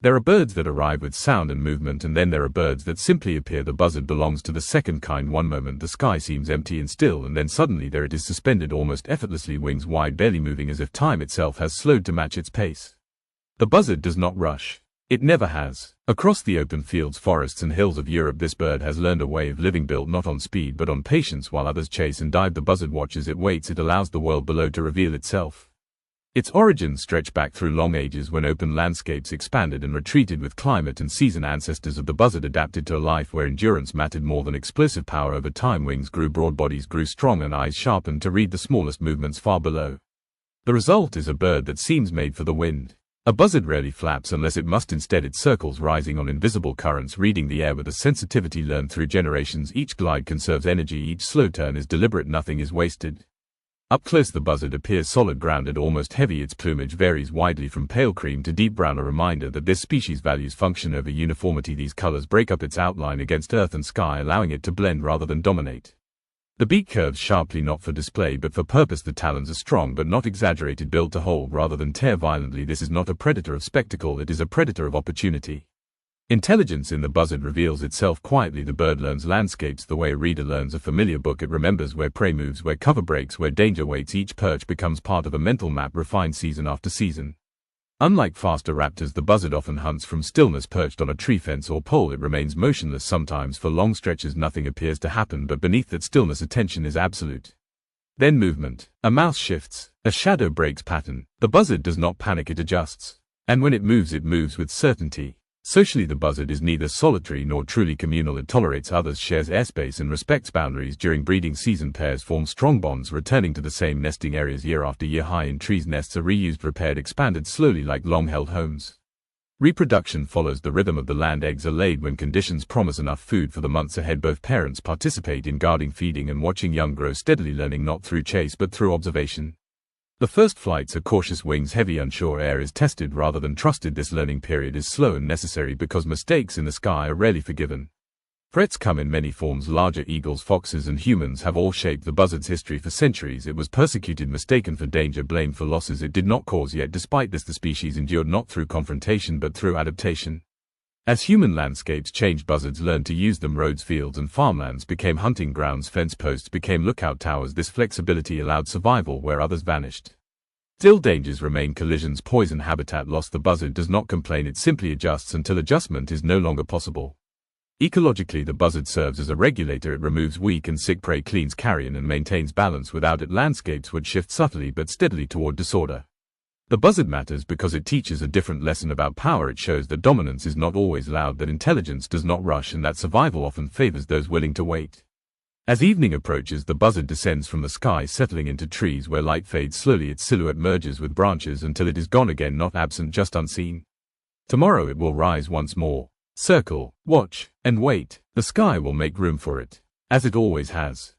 There are birds that arrive with sound and movement, and then there are birds that simply appear. The buzzard belongs to the second kind. One moment the sky seems empty and still, and then suddenly there it is, suspended almost effortlessly, wings wide, barely moving, as if time itself has slowed to match its pace. The buzzard does not rush. It never has. Across the open fields, forests and hills of Europe, this bird has learned a way of living built not on speed but on patience. While others chase and dive, the buzzard watches, it waits, it allows the world below to reveal itself. Its origins stretch back through long ages when open landscapes expanded and retreated with climate and season. Ancestors of the buzzard adapted to a life where endurance mattered more than explosive power. Over time, wings grew broad, bodies grew strong, and eyes sharpened to read the smallest movements far below. The result is a bird that seems made for the wind. A buzzard rarely flaps unless it must. Instead, it circles, rising on invisible currents, reading the air with a sensitivity learned through generations. Each glide conserves energy, each slow turn is deliberate, nothing is wasted. Up close, the buzzard appears solid, grounded, almost heavy. Its plumage varies widely from pale cream to deep brown, a reminder that this species values function over uniformity. These colors break up its outline against earth and sky, allowing it to blend rather than dominate. The beak curves sharply, not for display but for purpose. The talons are strong but not exaggerated, built to hold rather than tear violently. This is not a predator of spectacle, it is a predator of opportunity. Intelligence in the buzzard reveals itself quietly. The bird learns landscapes the way a reader learns a familiar book. It remembers where prey moves, where cover breaks, where danger waits. Each perch becomes part of a mental map, refined season after season. Unlike faster raptors, the buzzard often hunts from stillness. Perched on a tree, fence or pole, it remains motionless. Sometimes for long stretches nothing appears to happen, but beneath that stillness attention is absolute. Then movement. A mouse shifts. A shadow breaks pattern. The buzzard does not panic, it adjusts. And when it moves with certainty. Socially, the buzzard is neither solitary nor truly communal. It tolerates others, shares airspace, and respects boundaries. During breeding season, pairs form strong bonds, returning to the same nesting areas year after year. High in trees, nests are reused, repaired, expanded slowly like long-held homes. Reproduction follows the rhythm of the land. Eggs are laid when conditions promise enough food for the months ahead. Both parents participate in guarding, feeding, and watching young grow steadily, learning not through chase but through observation. The first flights are cautious, wings heavy, unsure, air is tested rather than trusted. This learning period is slow and necessary because mistakes in the sky are rarely forgiven. Threats come in many forms. Larger eagles, foxes, and humans have all shaped the buzzard's history for centuries. It was persecuted, mistaken for danger, blamed for losses it did not cause, yet despite this the species endured, not through confrontation but through adaptation. As human landscapes changed, buzzards learned to use them. Roads, fields, and farmlands became hunting grounds. Fence posts became lookout towers. This flexibility allowed survival where others vanished. Still, dangers remain: collisions, poison, habitat loss. The buzzard does not complain, it simply adjusts until adjustment is no longer possible. Ecologically, the buzzard serves as a regulator. It removes weak and sick prey, cleans carrion, and maintains balance. Without it, landscapes would shift subtly but steadily toward disorder. The buzzard matters because it teaches a different lesson about power. It shows that dominance is not always loud, that intelligence does not rush, and that survival often favors those willing to wait. As evening approaches, the buzzard descends from the sky, settling into trees where light fades slowly. Its silhouette merges with branches until it is gone again, not absent, just unseen. Tomorrow it will rise once more. Circle, watch, and wait. The sky will make room for it, as it always has.